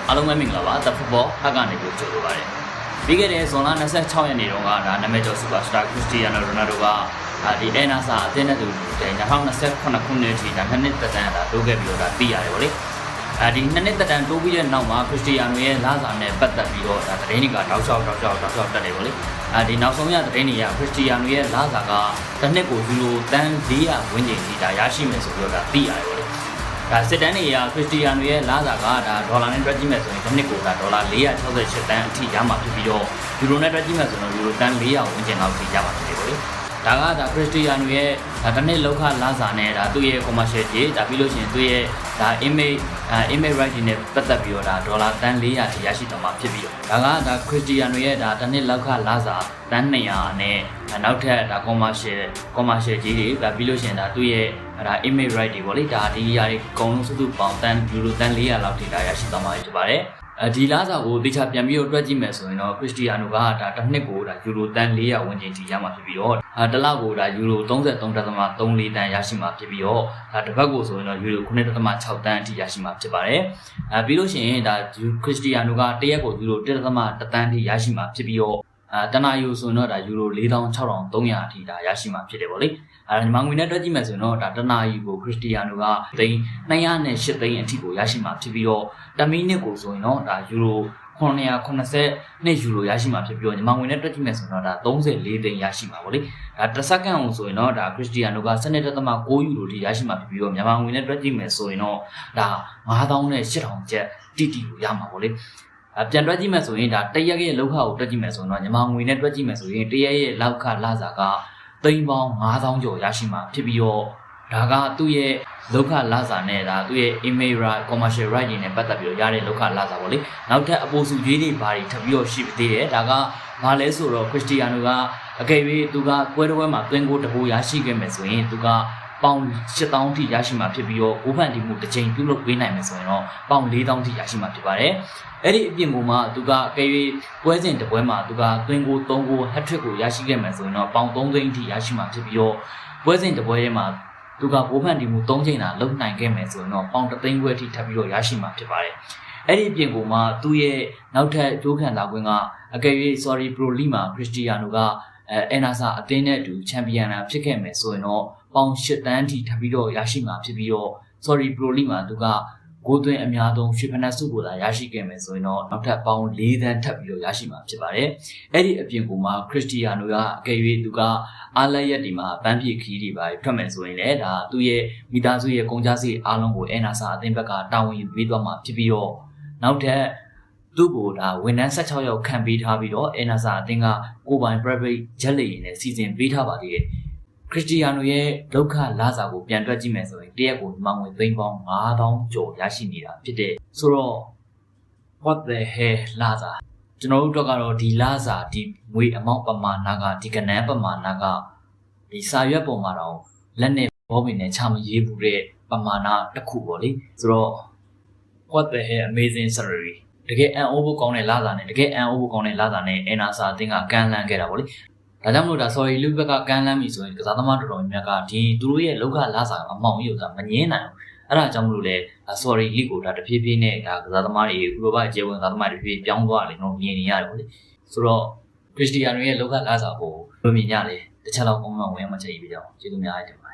အားလုံးပဲမင်္ဂလာပါThe Football ဟက်ကနေကိုကြိုဆိုပါရစေပြီးခဲ့တဲ့ဇွန်လ26ရက်နေ့တုန်းကဒါနာမည်ကျော်စူပါစတာခရစ္စတီယာနိုရိုနယ်ဒိုကဒီအန်နာဆာအသင်းနဲ့တူ2028ခုနှစ်ထိဒါနှစ်သက်တမ်းဒါတိုးခဲ့ပြီးတော့ဒါသိရတယ်ဗောလေဒီနှစ်သက်တမ်းတိုးပြီးတဲ့နောက်မှာခရစ္စတီယာနိုရဲ့လာစာနဲ့ပတ်သက်ပြီးတော့ဒါသတင်းတွေကတောက်လျှောက်တက်နေဗောလေဒီနောက်ဆုံးရသတင်းတွေကခရစ္စတီယာနိုရဲ့လာစာကတစ်နှစ်ကိုယူရိုတန်း400ဝန်းကျင်ထိဒါရရှိမယ်ဆိုပြီးတော့ဒါသိရတယ်ဗောလေဒါစစ်တမ်းတွေကခရစ္စတီယာနိုရဲ့လာစာကဒါဒေါ်လာနဲ့တွက်ကြည့်မယ်ဆိုရင်တစ်နှစ်ကိုဒါဒေါ်လာ468တန်းအထိရမှာဖြစ်ပြီးတော့ယူရိုနဲ့တွက်ကြည့်မယ်ဆိုတော့ယူရိုတန်း400ဝန်းကျင်လောက်ထိရမှာဖြစ်တယ်ဗောလေဒါကဒါခရစ္စတီယာနိုရဲ့ဒါတစ်နှစ်လောက်ခလာစာနဲ့ဒါသူ့ရဲ့ commercial ကြီးဒါပြီးလို့ရှိရင်သူ့ရဲ့ဒါ image right နဲ့ပတ်သက်ပြီးတော့ဒါဒေါ်လာတန်း400ထိရရှိတော့မှာဖြစ်ပြီးတော့ဒါကဒါခရစ္စတီယာနိုရဲ့ဒါတစ်နှစ်လောက်ခလာစာတန်း200နဲ့နောက်ထပ်ဒါ commercial ကြီးတွေဒါပြီးလို့ရှိရင်ဒါသူ့ရဲ့ဒါ image right တွေပေါ့လေဒါဒီຢာတွေအကုန်လုံးစုစုပေါင်းတန်းယူရိုတန်း400လောက်ထိဒါရရှိတော့မှာဖြစ်ပါတယ်ဒီလာစာကိုတေချာပြန်ပြီးတော့တွက်ကြည့်မယ်ဆိုရင်တော့ခရစ္စတီယာနိုကဒါတစ်နှစ်ကိုဒါယူရိုတန်း400ဝန်းကျင်ထိရမှာဖြစ်ပြီးတော့တစ်လကိုဒါယူရို33.34တန်းရရှိမှာဖြစ်ပြီးတော့ဒါတစ်ပတ်ကိုဆိုရင်တော့ယူရို9.6တန်းအထိရရှိမှာဖြစ်ပါတယ်ပြီးလို့ရှိရင်ဒါခရစ္စတီယာနိုကတစ်ရက်ကိုယူရို1.1တန်းအထိရရှိမှာဖြစ်ပြီးတော့တနာယူဆိုတော့ဒါယူရို46,300အထိဒါရရှိမှာဖြစ်တယ်ဗောလေမြန်မာငွေနဲ့တွက်ကြည့်မယ်ဆိုရင်တော့ဒါတနာယူကိုခရစ္စတီယာနိုကသိန်း208သိန်းအထိကိုရရှိမှာဖြစ်ပြီးတော့တမီနစ်ကိုဆိုရင်တော့ဒါယူရို982ယူရိုရရှိမှာဖြစ်ပြီးတော့မြန်မာငွေနဲ့တွက်ကြည့်မယ်ဆိုရင်တော့ဒါ34သိန်းရရှိမှာဗောလေဒါတစ်စက္ကန့်ကိုဆိုရင်တော့ဒါခရစ္စတီယာနိုက12.9ယူရိုထိရရှိမှာဖြစ်ပြီးတော့မြန်မာငွေနဲ့တွက်ကြည့်မယ်ဆိုရင်တော့ဒါ98,000ကျပ်တိတိကိုရမှာဗောလေပြန်တွက်ကြည့်မယ်ဆိုရင်ဒါတရက်ရဲ့လောက်ခကိုတွက်ကြည့်မယ်ဆိုတော့ညီမငွေနဲ့တွက်ကြည့်မယ်ဆိုရင်တရက်ရဲ့လောက်ခလာစာကသိန်းပေါင်း9,000ကျော်ရရှိမှာဖြစ်ပြီးတော့ဒါကသူ့ရဲ့လောက်ခလာစာနဲ့ဒါသူ့ရဲ့ image right commercial right တွေနဲ့ပတ်သက်ပြီးတော့ရတဲ့လောက်ခလာစာပေါ့လေနောက်ထပ်အပိုစုကြီးတွေဘာတွေထပ်ပြီးတော့ရှိသေးတယ်ဒါကဘာလဲဆိုတော့ခရစ္စတီယာနိုကအကယ်၍သူကပွဲတော်ပွဲမှာသွင်းကိုတပိုးရရှိခဲ့မယ်ဆိုရင်သူကပေါင်8,000ထိရရှိမှာဖြစ်ပြီးတော့ကိုဖန်တီမှုတစ်ချိန်ပြုလုပ်ပေးနိုင်မယ်ဆိုရင်တော့ပေါင်4,000ထိရရှိမှာဖြစ်ပါတယ်အဲ့ဒီအပြင်ကမှသူကကယ်၍ပွဲစဉ်တစ်ပွဲမှာသူကသွင်းကို3ကို hat trick ကိုရရှိခဲ့မယ်ဆိုရင်တော့ပေါင်3သိန်းထိရရှိမှာဖြစ်ပြီးတော့ပွဲစဉ်တစ်ပွဲထဲမှာသူကကိုဖန်တီမှု3ချိန်သာလုပ်နိုင်ခဲ့မယ်ဆိုရင်တော့ပေါင်3သိန်းခွဲထိထပ်ပြီးတော့ရရှိမှာဖြစ်ပါတယ်အဲ့ဒီအပြင်ကမှသူ့ရဲ့နောက်ထပ်ကြိုးခံလာခွင့်ကအကယ်၍ sorry pro league မှာခရစ္စတီယာနိုကအန်နာဆာအသင်းနဲ့အတူချန်ပီယံတာဖြစ်ခဲ့မယ်ဆိုရင်တော့ပေါင်8တန်းထိထပ်ပြီးတော့ရရှိမှာဖြစ်ပြီးတော့ sorry pro league မှာသူကဂိုးသွင်းအများဆုံးရွှေဖနက်စုကိုသာရရှိခဲ့မယ်ဆိုရင်တော့နောက်ထပ်ပေါင်4တန်းထပ်ပြီးတော့ရရှိမှာဖြစ်ပါတယ်အဲ့ဒီအပြင်ကမှခရစ္စတီယာနိုကအကယ်၍သူကအားလက်ရက်ဒီမှာပန်းပြေခီးတွေပါထွက်မယ်ဆိုရင်လည်းဒါသူ့ရဲ့မိသားစုရဲ့ကုန်ကြစိတ်အားလုံးကိုအန်နာဆာအသင်းဘက်ကတာဝန်ယူပေးသွားမှာဖြစ်ပြီးတော့နောက်ထပ်သူ့ကိုဒါဝန်ထမ်း16ယောက်ခန့်ပေးထားပြီးတော့အန်နာဆာအသင်းကကိုပိုင် private jet လေယာဉ်နဲ့စီစဉ်ပေးထားပါသေးတယ်ခရစ္စတီယာနိုရဲ့ဒုက္ခလာစာကိုပြန်တွက်ကြည့်မယ်ဆိုရင်တရက်ကိုဒီမှာငွေသိန်းပေါင်း9,000ကျော်ရရှိနေတာဖြစ်တဲ့ဆိုတော့ what the hell လာစာကျွန်တော်တို့ကတော့ဒီလာစာဒီငွေအမောက်ပမာဏကဒီကနန်းပမာဏကဒီစာရွက်ပုံမှာတော့လက်နဲ့ဘောပင်နဲ့ချမရေးဘူးတဲ့ပမာဏတစ်ခုပေါ့လေဆိုတော့ what the hell amazing salary တကယ်အန်အိုးဖို့ကောင်းတဲ့လာစာနဲ့တကယ်အန်အိုးဖို့ကောင်းတဲ့လာစာနဲ့အန်နာစာအသင်းကကန်လန်းခဲ့တာပေါ့လေဒါကြောင့်မလို့ဒါ sorry လူဘက်ကကန်လန်းပြီဆိုရင်ကစားသမားတော်တော်များများကဒီသူတို့ရဲ့လောကလာစာအမောင်ကြီးကိုမငင်းနိုင်ဘူးအဲ့ဒါကြောင့်မလို့လဲ sorry league ကိုဒါတဖြည်းဖြည်းနဲ့ဒါကစားသမားတွေဥရောပအခြေဝင်ကစားသမားတွေတဖြည်းပြောင်းသွားတယ်နော်မြင်နေရတယ်ပေါ့လေဆိုတော့ခရစ္စတီယာနိုရဲ့လောကလာစာကိုဘယ်လိုမြင်ကြလဲတခြားတော့ကောင်းကောင်းဝင်မှချက်ရေးပြကြအောင်ကျေးဇူးများပါတယ်